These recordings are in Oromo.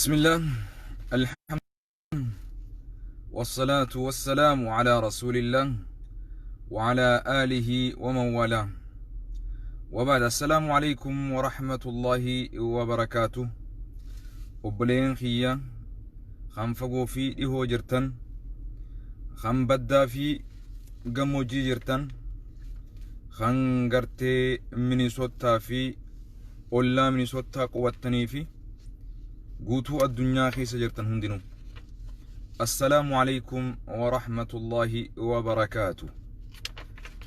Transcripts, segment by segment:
بسم الله الحمد والصلاة والسلام على رسول الله وعلى آله ومن والاه وبعد. السلام عليكم ورحمة الله وبركاته. وبلين خيا خنفقو في إهو جرتن خنبدا في قموجي جرتن خنقرتي منيسوتا في أولا منيسوتا قوتني في قوتو الدنيا خيس جرتن هندنو. السلام عليكم ورحمة الله وبركاته.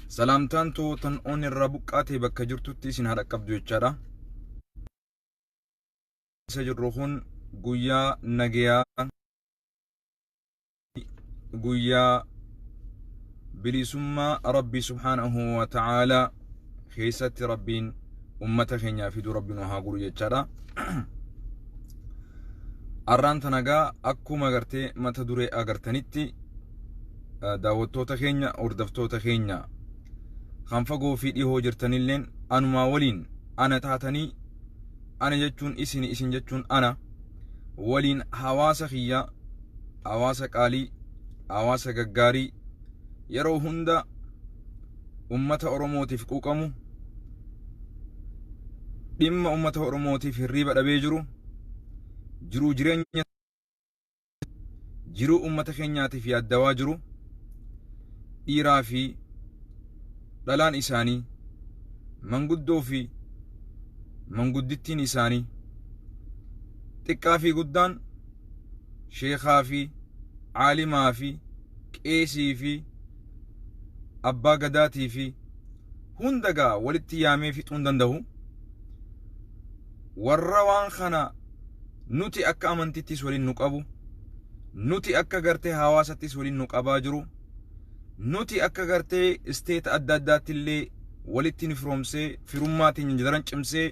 سلامتان تو تنون الربقاتي بك جرتو تيسين هذا قبضو يتشارا سجرخون قويا نقيا قويا بلسما ربي سبحانه وتعالى خيسة ربين أمة خينيا في دو ربنا هاقولو يتشارا. arraan tanagaa akkuma gartee mata duree agartanitti daawwattoota keenya hordoftoota keenya kan fagoo fi dhihoo jirtanilleen anumaa waliin ana taatanii ana jechuun isin jechuun ana waliin hawaasa kiyya hawaasa qaalii hawaasa gaggaarii yeroo hunda ummata oromootiif quuqamu dhimma ummata oromootiif hirriba dhabee jiru jiruu jireenya jiruu ummata keenyaatiif yaaddawaa jiru dhiiraa fi dhalaan isaanii manguddoo fi manguddittiin isaanii xiqqaa fi guddaan sheekaa fi caalimaa fi qeesii fi abbaa gadaatii fi hundagaa walitti yaamee fixuun danda'u warra waan kana nuti akka amantittis waliin nu qabu nuti akka gartee hawaasattis waliin nu qabaa jiru nuti akka gartee isteeta adda addaattillee walitti nu firoomsee firummaatiin daran cimsee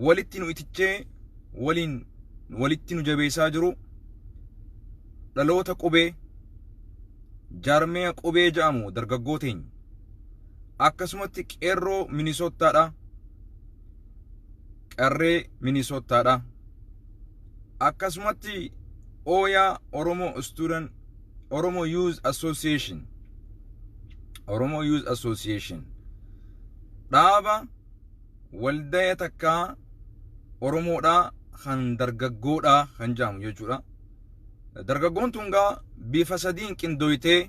walitti nu itichee walitti nu jabeessaa jiru dhaloota qubee jaarmee qubee jedhamu dargaggooteen akkasumatti qerroo minisoottaadha qarree minisoottaadha akkasumatti ooya oromo youth association dhaaba waldaya takka oromoodha kan dargaggoodha kan jedhamu jechuudha. dargaggoon tungaa bifa sadiin qindooytee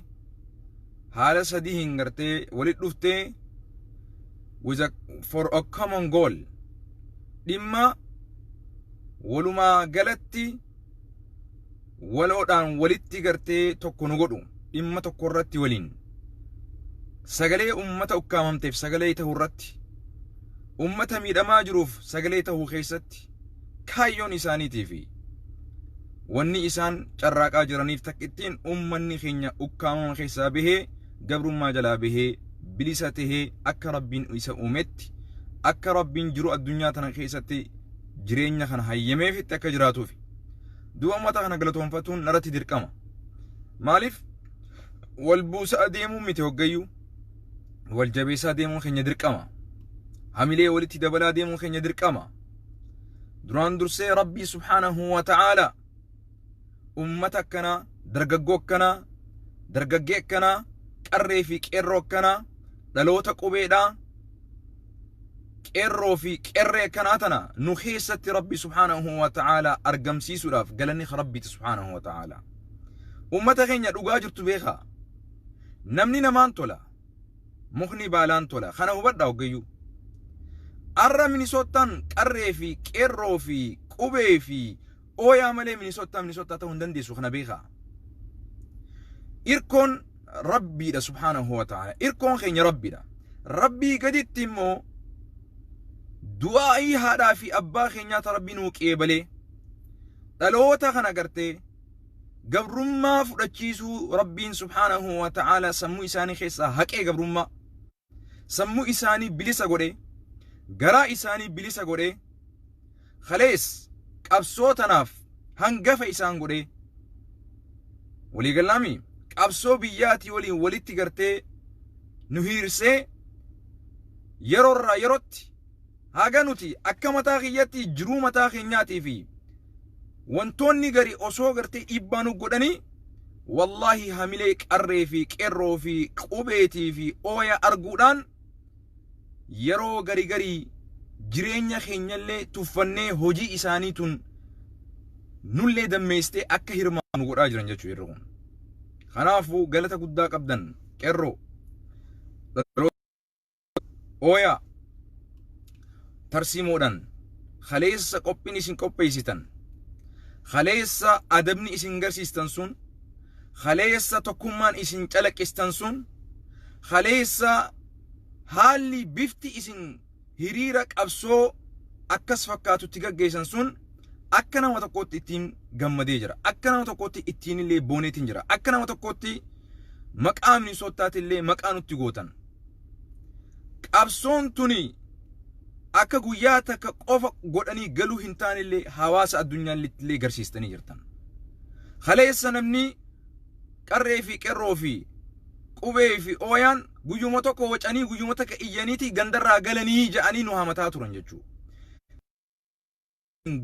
haala sadii hin gartee walit dhuftee for a common goal dhimma walumaa galatti waloodhaan walitti gartee tokko nu godhu dhimma tokko irratti waliin sagalee ummata ukkaamamteef sagalee ta'uu irratti ummata miidhamaa jiruuf sagalee ta'uu keessatti kaayyoon isaaniitii fi wanni isaan carraaqaa jiraniif takkittiin ummanni keenya ukkaamama keessaa bahee gabrummaa jalaa bahee bilisa tahee akka rabbiin isa uumetti akka rabbiin jiru addunyaa tana keessatti jireenya kana hayyameefitti akka jiraatuuf du'a ummata kana galatoonfatuun narratti dirqama. maaliif wal buusa adeemuun miti hoggayyuu wal jabeessaa adeemuun keenya dirqama. hamilee walitti dabalaa adeemuun keenya dirqama. duraan dursee rabbii subhaanahu wa ta'aala ummata akkanaa dargaggoo akkanaa dargaggee akkanaa qarree fi qeerroo akkanaa dhaloota qubeedhaa qerroo fi qerree kanaatana nu keessatti rabbi subhaanahu wa ta'ala argamsiisuudhaaf galanni rabbiiti subhaanahu wa ta'ala. ummata keenya dhugaa jirtu beekaa namni namaan tola mukni baalaan tola kana hubadhaa hoggayyuu arra minisoottaan qarree fi qeerroo fi qubee fi ooyaa malee minisoottaa ta'uu hin dandeessu kana beekaa. irkoon rabbiidha subhaanahu wa ta'ala. irkoon keenya rabbiidha. rabbii gaditti immoo du'aa'ii haadhaa fi abbaa keenyaa rabbii nuu qeebalee dhaloota kana gartee gabrummaa fudhachiisuu rabbiin subhaanahu wa ta'ala sammuu isaanii keessaa haqee gabrummaa sammuu isaanii bilisa godhe garaa isaanii bilisa godhe khalees qabsoo tanaaf hangafa isaan godhe waliigalaami qabsoo biyyaatii waliin walitti gartee nu hiirsee yerootti haga nuti akka mataa kiyyatti jiruu mataa keenyaatii fi wantoonni gari osoo gartee dhiibbaa nu godhanii wallahi hamilee qarree fi qerroo fi qubeetii fi ooya arguudhaan yeroo gari jireenya keenyallee tuffannee hojii isaaniitun nullee dammeestee akka hirmaanu godhaa jiran jechuu yeroo kun. Kanaafuu galata guddaa qabdan qerroo ooya tarsiimoodhaan khaleessa qophiin isin qopheessitan khaleessa adabni isin garsiistan sun khaleessa tokkummaan isin calaqqistan sun khaleessa haalli bifti isin hiriira qabsoo akkas fakkaatutti gaggeessan sun akka nama tokkotti ittiin gammadee jira, akka nama tokkotti ittiin illee booneetiin jira, akka nama tokkotti maqaa minisootaati illee maqaa nutti gootan. Qabsoon tuni akka guyyaa takka qofa godhanii galuu hin taane illee hawaasa addunyaan illee garsiistanii jirtan. Khaleessa namni qarree fi qerroo fi qubee fi ooyaan guyyuma tokko wacanii guyyuma takka iyyaniiti gandarraa galanii ja'anii nu hamataa turan jechuudha.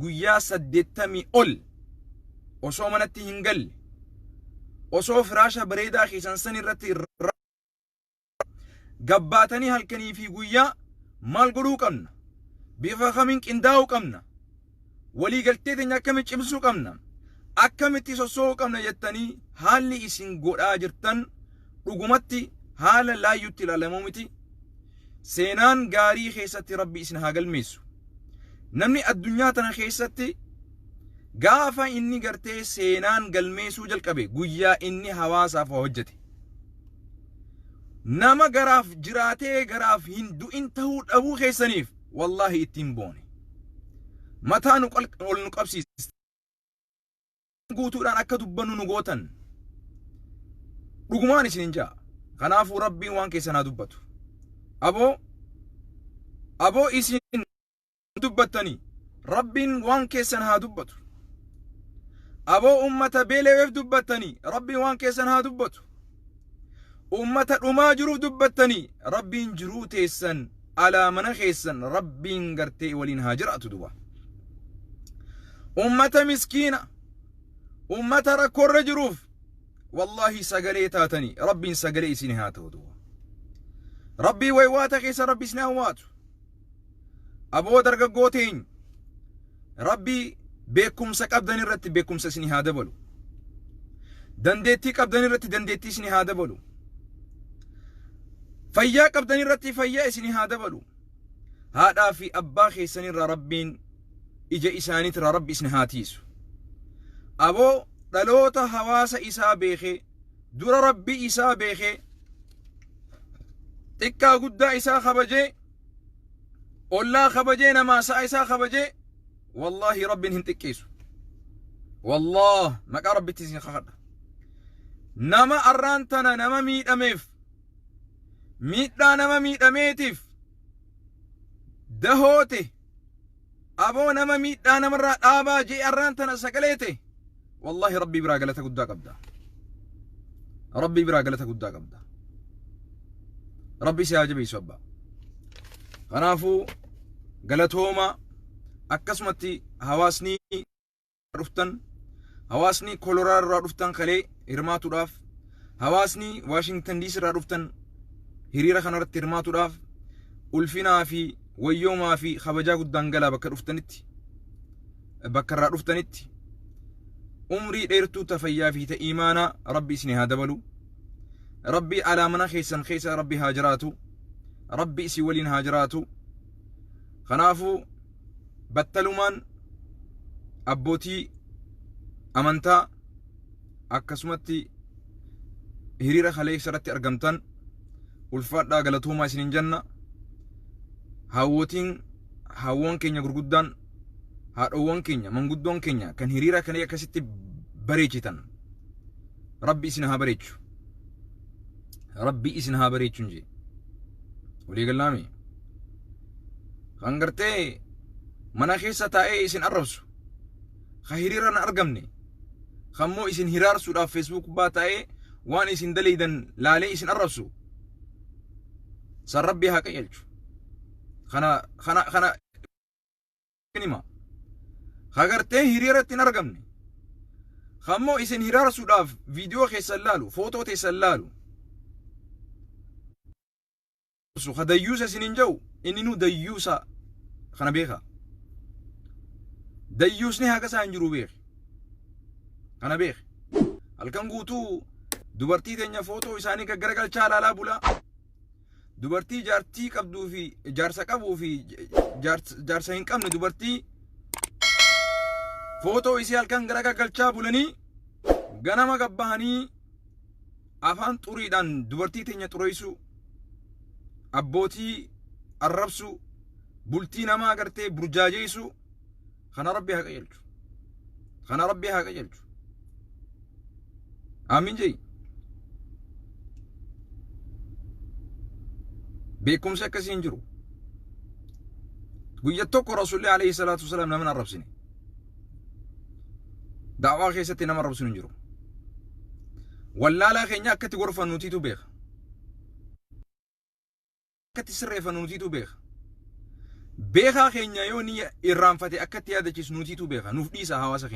Guyyaa 80 ol osoo manatti hin galle osoo firaasha bareedaa keessan san irratti gabbaatanii halkanii fi guyyaa maal godhuu qabna, bifa kamiin qindaa'uu qabna, walii galtee teenya akkamitti cimsuu qabna, akkamitti soso'uu qabna jettanii haalli isin godhaa jirtan dhugumatti haala laayyutti ilaalamuu miti. Seenaan gaarii keessatti rabbi isin haa galmeessu. Namni addunyaa tana keessatti gaafa inni gartee seenaan galmeessuu jalqabe guyyaa inni hawaasaaf hojjete. Nama garaaf jiraatee garaaf hin du'in ta'uu dhabuu keessaniif wallahi ittiin boone. Mataa ol nu qabsiisa. Guutuudhaan akka dubbannu nu gootan. Dhugumaan isin jaa. Kanaafuu rabbiin waan keessan haa dubbatu. Aboo isin dubbattanii rabbiin waan keessan haa dubbatu. Aboo ummata beeleweef dubbattanii rabbiin waan keessan haa dubbatu. Ummata dhumaa jiruuf dubbattanii rabbiin jiruu teessan alaa mana keessan rabbiin gartee waliin haa jiraatu duba. Ummata miskiina ummata rakkoorra jiruuf wallahi sagalee taatanii rabbiin sagalee isin haa ta'u duba. Rabbii waywaata keessa rabbi isin haa waatu. Aboo dargaggootiin rabbii beekumsa qabdan irratti beekumsa isin haa dabalu. Dandeettii qabdan irratti dandeettii isin haa dabalu. Fayyaa qabdan irratti fayyaa isin haa dabalu. Haadhaa fi abbaa keessan irraa rabbiin ija isaaniitirraa rabbi isin haa tiisu. Aboo dhaloota hawaasa isaa beekee dura rabbi isaa beekee xiqqaa guddaa isaa kabajee ollaa kabajee namaa sa'a isaa kabajee wallahi rabbiin hin xiqqeessu. Wallah maqaa rabbitti isin kakadha. Nama arraan tana nama miidhameef miidhaa nama miidhameetiif dahoote aboo nama miidhaa namarraa dhaabaa jee arraan tana sagaleete wallahi rabbii biraa galata guddaa qabda. Rabbii biraa galata guddaa qabda. Rabbi si haa jabeessu abbaa. Kanaafuu galatooma akkasumatti hawaasni dhuftan hawaasni Koloraa irraa dhuftan kalee hirmaatuudhaaf hawaasni Washington DC irraa dhuftan hiriira kanarratti hirmaatuudhaaf ulfinaa fi wayyoomaa fi kabajaa guddaan galaa bakka dhuftanitti bakka irraa dhuftanitti umrii dheertuu tafayyaa fi iimaanaa rabbi isin haa dabalu. Rabbi alaa mana keessan keessa rabbi haa jiraatu. Rabbi isin waliin haa jiraatu. Kanaafuu battalumaan abbootii amantaa akkasumatti hiriira kaleessa irratti argamtan ulfaadhaa galatoomaa isinin janna. Hawwoon keenya gurguddaan haadhowwan keenya manguddoon keenya kan hiriira kana akkasitti bareechitan rabbi isin haa bareechu. Rabbi isin haa bareechu nje walii gallaame kan gartee mana keessa taa'ee isin arrabsu ka hiriira na argamne kammoo isin hiraarsuudhaaf Facebook baa taa'ee waan isin daleeydan laalee isin arrabsu san rabbi haa qayyalchu. Kana nima hagartee hiriiratti hin argamne kammoo isin hiraarsuudhaaf viidiyoo keessan laalu footoo teessan laalu dayyuusa isinin jau inni nu dayyuusa kana beeka dayyuusni haga isaa hin jiru beek kana beek halkan guutuu dubartii teenya footoo isaanii gaggaragalchaa laalaa bulaa dubartii jaartii qabduu fi jaarsa qabuu fi jaarsa hin qabne dubartii footoo isii halkan garagalchaa bulanii ganama gabbahanii afaan xuriidhaan dubartii teenya xureessu abbootii arrabsu bultii namaa agartee burjaajeessu kana rabbi haa qajeelchu kana rabbi haa qajeelchu aamin jee beekumsi akkasii hin jiru guyya tokko rasuulli alayhi salaatu wasalaam nama arrabsine da'waa keessatti nama arrabsu hin jiru wallaalaa keenya akkatti gorfan nutiitu beeka akkatti sirreeffan nutiitu beeka beekaa keenya yoo ni irraanfate akkatti yaadachiis nutiitu beeka nuuf dhiisa hawaasa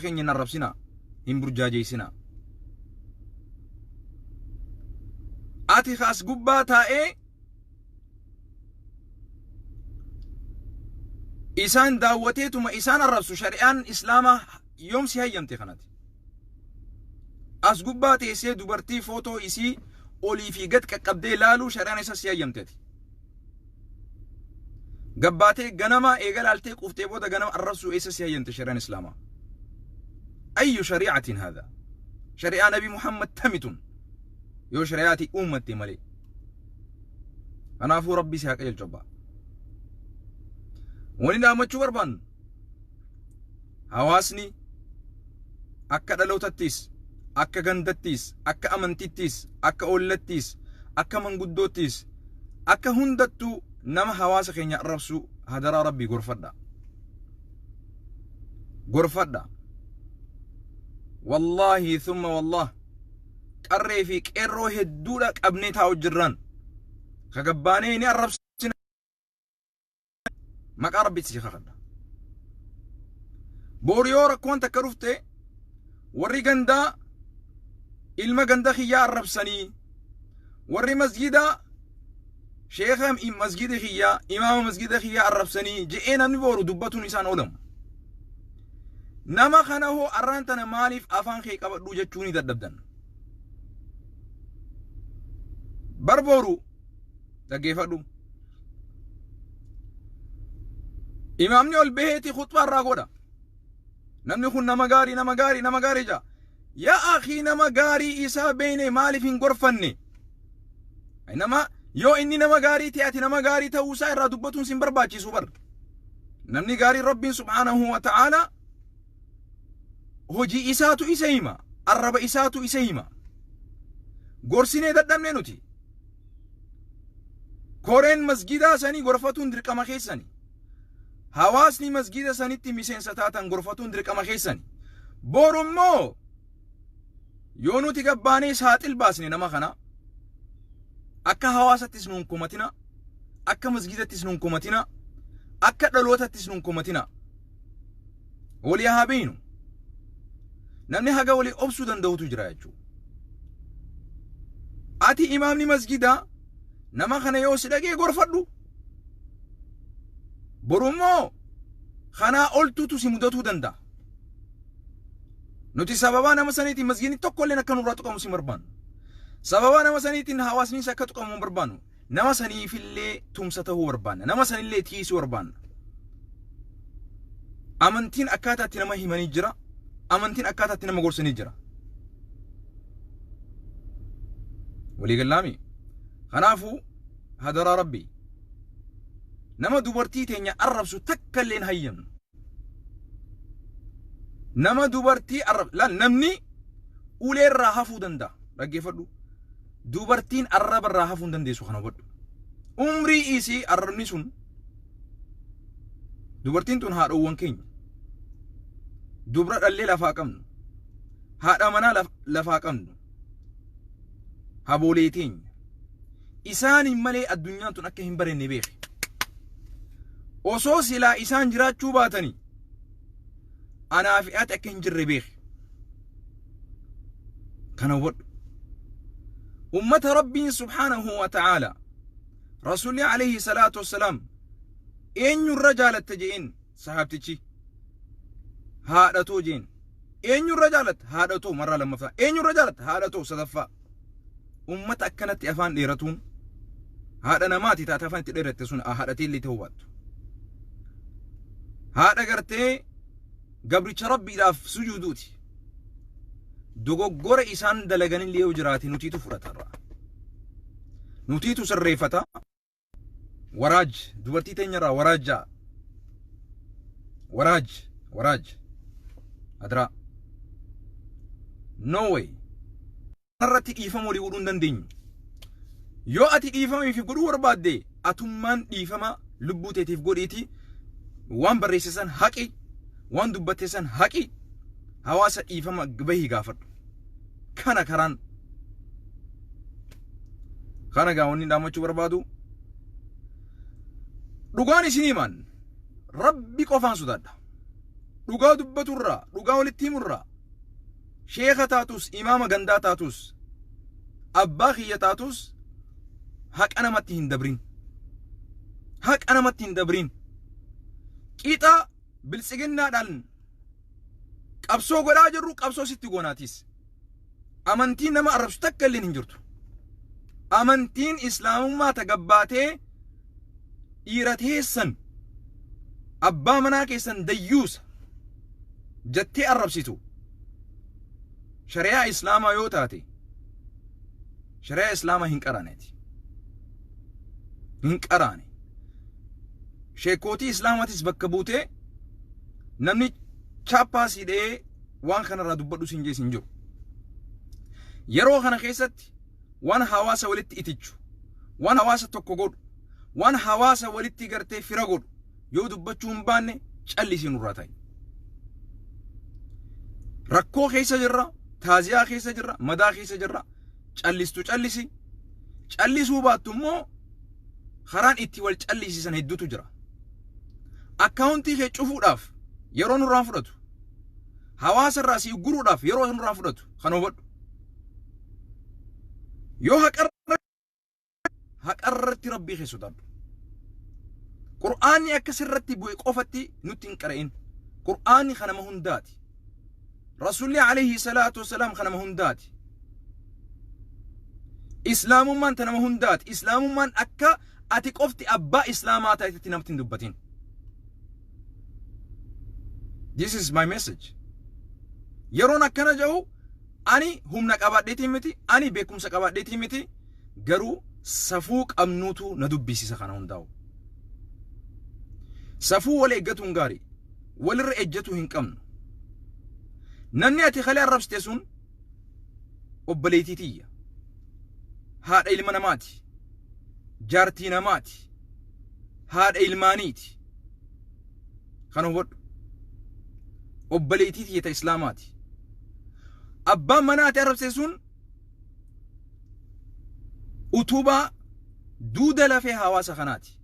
keenya hin arrabsinaa hin burjaajeessinaa ati khas gubbaa taa'ee isaan daawwateetuma isaan arrabsu shari'aan islaamaa yoomsi hayyamte kanati as gubbaa teessee dubartii footoo isii olii fi gad qaqqabdee laaluu shari'aan isas hayyamteeti gabbaatee ganama eegalaaltee quftee booda ganama arrabsuu isas hayyamte shari'aan islaamaa ayyu shari'atin haadha shari'aa nabi muhammad tamitun yoo shari'aati ummatti malee kanaafuu rabbi si haa qajeelchu abbaa wani dhaamachuu barbaannu hawaasni akka dhalootattis akka gandattis akka amantittis akka ollattis akka manguddoottis akka hundattuu nama hawaasa keenya arrabsu hadaraa rabbii gorfadha wallahi thumma wallah qarree fi qerroo hedduudha qabnee taa'u jirran kagabbaanee ni arrabsina maqaa rabbitti si kakadha booriyoo rakkoon takka dhufte warri gandaa ilma ganda kiyyaa arrabsanii warri masjidaa sheekha masjida kiyyaa imaama masjida kiyyaa arrabsanii je'ee namni booru dubbatuun isaan oolamu nama kana hoo arraan tana maaliif afaan kee qabadhuu jechuu ni dadhabdan barbooru dhaggeeffadhu imaamni ol baheeti khutbaa irraa godha namni kun nama gaarii jaa yaa akhii nama gaarii isaa beeyne maaliif hin gorfanne nama yoo inni nama gaarii ta'e ati nama gaarii ta'uu isaa irraa dubbatuun sin barbaachisu bar namni gaarii rabbiin subhaanahu wa ta'ala hojii isaatu isa hima arraba isaatu isa hima gorsinee dadhabne nuti koreen masgidaa sanii gorfatuun dirqama keessani hawaasni masgida sanitti miseensa taatan gorfatuun dirqama keessani borummoo yoo nuti gabbaanee saaxil baasne nama kana akka hawaasattis nuun kumatina akka masgidattis nuun kumatina akka dhalootattis nuun kumatina walii haa beeynu namni haga walii obsuu danda'utu jira jechuudha ati imaamni masgidaa nama kana yoo si dhagee gorfadhu borummoo kanaa oltuutu si mudatuu danda'a nuti sababaa nama saniitiin masgidni tokkolleen akka nurraa tuqamu si barbaannu sababaa nama saniitiin hawaasnis akka tuqamu barbaannu nama saniifillee tumsa ta'uu barbaanna nama sanillee tiisuu barbaanna amantiin akkaataatti nama himanii jira amantiin akkaataatti nama gorsanii jira walii gallaami kanaafuu hadaraa rabbii nama dubartii teenya arrabsu takka illeen hayyamnu nama dubartii namni uleerraa hafuu danda'a dhaggeeffadhu dubartiin arrabarraa hafuu hin dandeessu kana hubadhu umrii isii arrabni sun dubartiin tun haadhowwan keenya dubra dhallee lafaa qabnu haadha manaa lafaa qabnu haboolee teenya isaanin malee addunyaan tun akka hin barenne beeke osoo silaa isaan jiraachuu baatanii anaa fi ati akka hin jirre beeki. kana wadhu ummata rabbiin subhaanahu wa ta'ala rasuulli alayhi salaatu wassalaam eenyurra jaalatta jeen sahabtichi haadhatoo jeen eenyurra jaalatta haadhatoo marraa lammaffaa eenyurra jaalatta haadhatoo sadaffaa ummata akkanatti afaan dheeratuun haadha namaati taate afaan itti dheeratte sun haadhatii illee ta'uu baattu haadha gartee gabricha rabbiidhaaf sujuuduuti dogoggora isaan dalagan illee yoo jiraate nutiitu fudhatarra nutiitu sirreeffata waraaj dubartii teenyarraa waraajjaa waraaj adraa no way irratti dhiifama walii godhuu hin dandeenyu yoo ati dhiifama fi godhuu barbaadde atummaan dhiifama lubbuu teetiif godhiiti waan barreessisan haqi waan dubbatteessan haqi hawaasa dhiifama bahii gaafadhu kana karaan kana gaawonni dhaamachuu barbaadu dhugaan isin himan rabbi qofaan sodaadha dhugaa dubbaturraa dhugaa walitti himurraa sheekha taatus imaama gandaa taatus abbaa kiyya taatus haqa namatti hin dabrin qixa biltsiginnaadhaan qabsoo godhaa jirru qabsoo sitti goonaatis amantiin nama arrabsu takka illee hin jirtu amantiin islaamummaa tagabbaatee dhiira teessan abbaa manaa keessan dayyuusa jettee arrabsitu shari'aa islaamaa yoo taate shari'aa islaamaa hin qaraane sheekootii islaamatis bakka buutee namni chaappaas hidhee waan kanarraa dubbadhu siin jee siin jiru yeroo kana keessatti waan hawaasa walitti itichu waan hawaasa tokko godhu waan hawaasa walitti gartee fira godhu yoo dubbachuu hin baanne callisiin irraa ta'i rakkoo keessa jirra taaziyaa keessa jirra madaa keessa jirra callisuu baattu immoo karaan itti wal callisiisan hedduutu jira akkaawuntii kee cufuudhaaf yeroo nurraan fudhatu hawaasa irraa si guruudhaaf yeroo nurraan fudhatu kan hubadhu yoo haqarratti rabbii kee sodaadhu qur'aanni akka sirratti bu'e qofatti nutti hin qara'in qur'aanni kanama hundaati rasuulli alayhi salaatu wassalaam kanama hundaati islaamummaan tanama hundaati islaamummaan akka ati qofti abbaa islaamaa ta'etti namatti hin dubbatin this is my message yeroon akkana jahu ani humna qabaadheetii miti ani beekumsa qabaadheetii miti garuu safuu qabnuutu na dubbisiisa kana hundaa'u safuu wal eeggatuun gaarii walirra ejjatu hin qabnu namni ati kalee arrabsite sun obboleetii tiyya haadha ilma namaati jaartii namaati haadha ilmaaniiti kana hubadhu obboleetii tiyya ta islaamaati abbaan manaa ati arrabsite sun utubaa duuda lafee hawaasa kanaati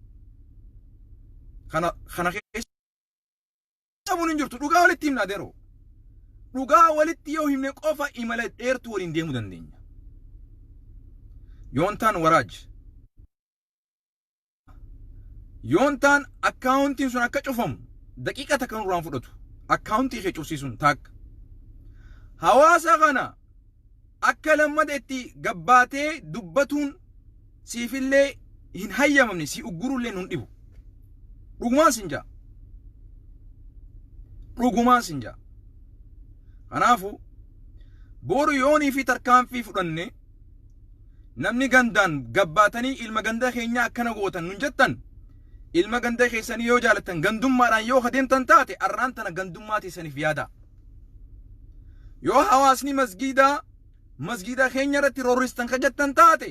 kana keessa mun hin jirtu dhugaa walitti himnaa deeroo dhugaa walitti yoo himne qofa imala dheertuu waliin deemuu dandeenya yoontaan waraaj yoontaan akkaawuntiin sun akka cufamu daqiiqa takka nurraan fudhatu akkaawuntii kee cufsiisuun taakka hawaasa kana akka lammada itti gabbaatee dubbatuun siifillee hin hayyamamne si uggurullee nun dhibu dhugumaan sin jaa kanaafu boru yoonii fi tarkaanfii fudhanne namni gandaan gabbaatanii ilma gandaa keenya akkana gootan nun jettan ilma gandaa keessanii yoo jaalattan gandummaadhaan yoo adeemtan taate arraan tana gandummaa teessaniif yaada yoo hawaasni masgiida keenya irratti roorristan kajattan taate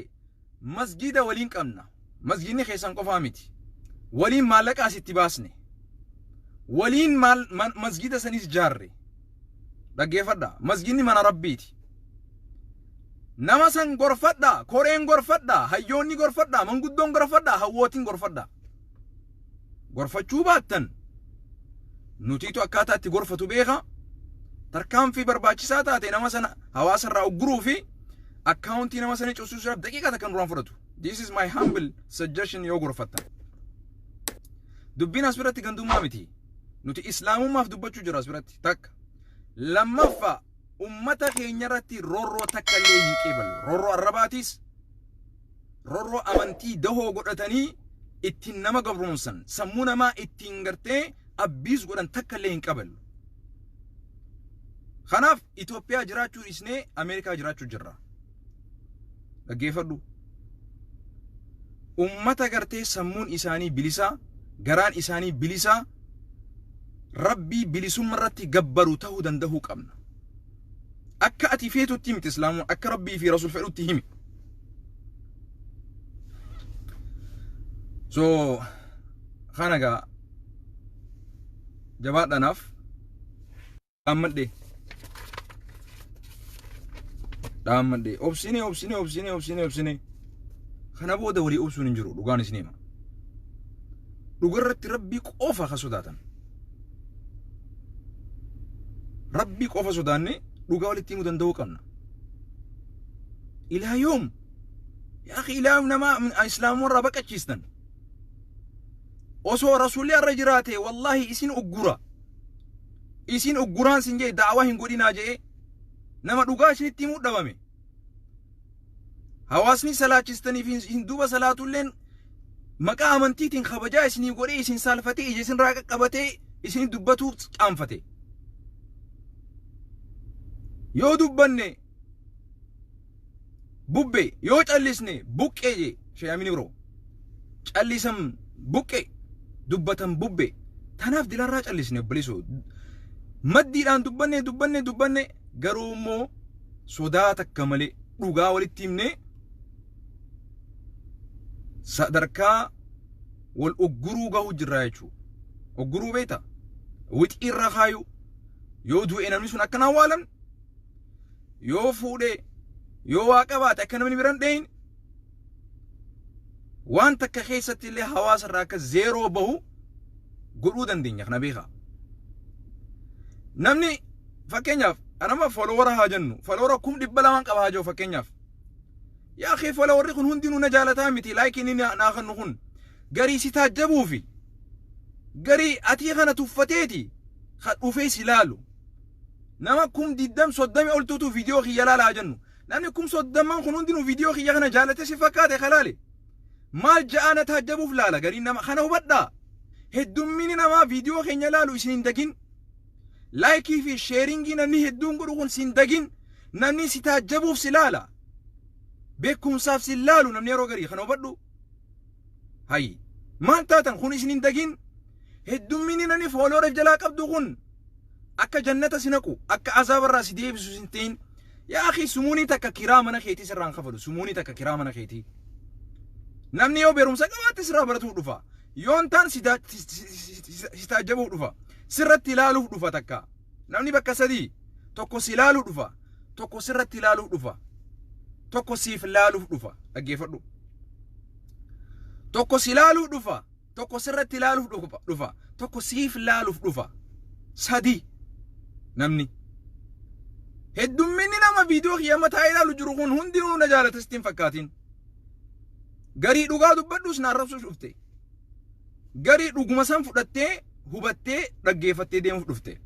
masgiida waliin qabna masgiidni keessan qofaa miti waliin maallaqaas itti baasne waliin masgiida sanis jaarre dhaggeeffadha masgiidni mana rabbiiti nama san gorfadha koreen gorfadha hayyoonni gorfadha manguddoon gorfadha hawwootiin gorfadha gorfachuu baattan nutiitu akkaataa itti gorfatu beeka tarkaanfii barbaachisaa taate nama sana hawaasa irraa ugguruu fi akkaawuntii nama sana cussuudhaaf daqiiqaa takka duraan fudhatu. This is my humble suggestion yoo gorfattan. Dubbiin as biratti gandummaa miti. Nuti islaamummaaf dubbachuu jira as biratti takka. Lammaffaa ummata keenya irratti roorroo takka illee hin qeebalu. Roorroo arrabaatis roorroo amantii dahoo godhatanii ittiin nama gabroomsan sammuu namaa ittiin gartee abbiis godhan takka illee hin qabalu. Kanaaf Itoophiyaa jiraachuu dhiisnee Ameerikaa jiraachuu jirra. Dhaggeeffadhu. Ummata gartee sammuun isaanii bilisaa, garaan isaanii bilisaa, Rabbii bilisummaa irratti gabbaru ta'uu danda'uu qabna. Akka ati feetutti himti islaamuun akka Rabbii fi Rasuul fedhutti himi. So khanaga jabaadhanaaf dhaammadhe obsine kana booda walii obsuun hin jiru dhugaan isin hima. Dhugarratti Rabbii qofa ka sodaatan. Rabbii qofa sodaanne dhugaa walitti himuu danda'uu qabna. Ilaa yoom yaa akhi ilaa nama islaamuu irraa baqachiistan osoo rasuulli irra jiraate wallahi isin ugguraan sin jee da'awaa hin godhinaa jee nama dhugaa isinitti himuu dhabame. Hawaasni salaachistanii fi hin duuba salaatulleen maqaa amantiitiin kabajaa isinii godhee isin saalfatee isin raa qaqqabatee isin dubbatuuf qaanfate. Yoo dubbanne bubbe yoo callisne buqqee je sheeyamini biroo callisam buqqee dubbatan bubbe tanaaf dilarraa callisne obboleessoo maddiidhaan dubbanne garuu immoo sodaa takka malee dhugaa walitti himne sadarkaa wal ugguruu gahuu jirra jechuu. Ugguruu beeta wixii irra kaayu yoo du'e namni sun akkanaan waalan yoo fuudhee yoo waa qabaate akka namni biran dheeyin waan takka keessatti illee hawaasa irraa akka zeeroo bahu godhuu dandeenya kana beeka. Namni fakkeenyaaf anama folowara haa jennu folowara 200 qaba haa jiru fakkeenyaaf yaa akhi folowarri kun hundinuu na jaalataa miti laakiin inni naa kannu kun garii si taajjabuufi garii atii kana tuffateeti ka dhufee si laalu nama 20 oltuutu viidiyoo kiyya laalaa jennu namni 30 kun hundinuu viidiyoo kiyya kana jaalate si fakkaate kalaale maal ja'ana taajjabuuf laala garii nama kana hubadhaa heddummini namaa viidiyoo keenya laalu isin hin dagin laayikii fi sheeringii namni hedduun godhu kun sin dagin namni si taajjabuuf si laala beekumsaaf si laalu namni yeroo garii kana hubadhu hayi maal taatan kun isin hin dagin heddummini namni foolooreef jalaa qabdu kun akka jannata sinaqu akka azaabarraa si deebisu sin ta'in yaa akhi sumuunii takka kiraa mana keetii sirraan kafalu sumuunii takka kiraa mana keetii namni yoo beerumsa qabaate sirraa baratuu dhufa yoon taan si taajjabuuf dhufa sirratti ilaaluuf dhufa takka namni bakka sadii tokko si ilaaluuf dhufa tokko sirratti ilaaluuf dhufa tokko siif ilaaluuf dhufa dhaggeeffadhu tokko si ilaaluuf dhufa tokko sirratti ilaaluuf dhufa tokko siif ilaaluuf dhufa sadii namni heddumminni nama viidiyoo kiyya mataa ilaalu jiru kun hundinuu na jaalata sitti hin fakkaatin garii dhugaa dubbadhuus na arrabsuuf dhufte garii dhuguma san fudhattee hubattee dhaggeeffattee deemuuf dhufte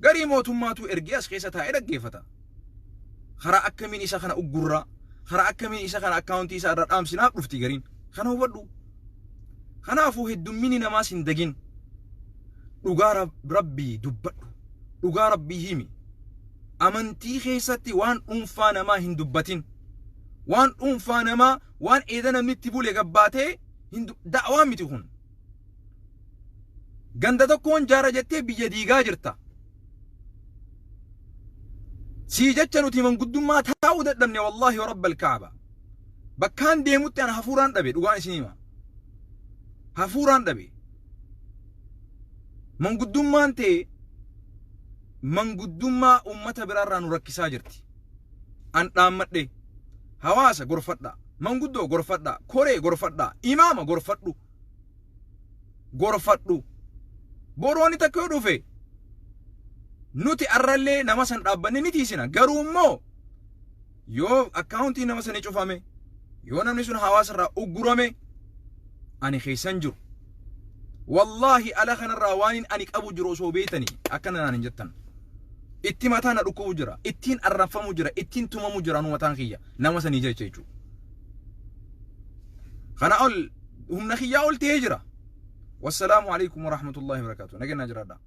garii mootummaatu ergee as keessa taa'ee dhaggeeffata karaa akkamiin isa kana uggurraa karaa akkamiin isa kana akkaawuntii isaa irra dhaamsinaaf dhufti gariin kana hubadhu. Kanaafuu heddummini namaas hin dagin dhugaa rabbii dubbadhu dhugaa rabbii himi amantii keessatti waan dhuunfaa namaa hin dubbatin waan dhuunfaa namaa waan eeda namni itti bule gabbaatee da'awaa miti kun ganda tokkoon jaara jettee biyya diigaa jirta sii jecha nuti manguddummaa taa'uu dadhabne wallaahi rabbal kaaba bakkaan deemutti ana hafuuraan dhabe dhugaan isin hima hafuuraan dhabe manguddummaan ta'e manguddummaa ummata biraarraa nu rakkisaa jirti an dhaammadhe hawaasa gorfadha manguddoo gorfadha koree gorfadha imaama gorfadhu gorfadhu. Borooni takka yoo dhufe nuti arrallee nama san dhaabbanne ni tiisina. Garuu immoo yoo akkaawuntii nama sanii cufame, yoo namni sun hawaasa irraa uggurame, ani keessan jiru. Wallahi ala kanarraa waan ani qabu jiru osoo beeytanii akkana naan hin jettan. Itti mataa na dhukkubu jira, ittiin arrafamu jira, ittiin tumamu jira nu mataan kiyya nama sanii jecha jechuudha. Kana ol humna kiyyaa ol ta'ee jira. Wassalaamu alaikum warahmatullahi wabarakatuh. Nageenya jiraadha.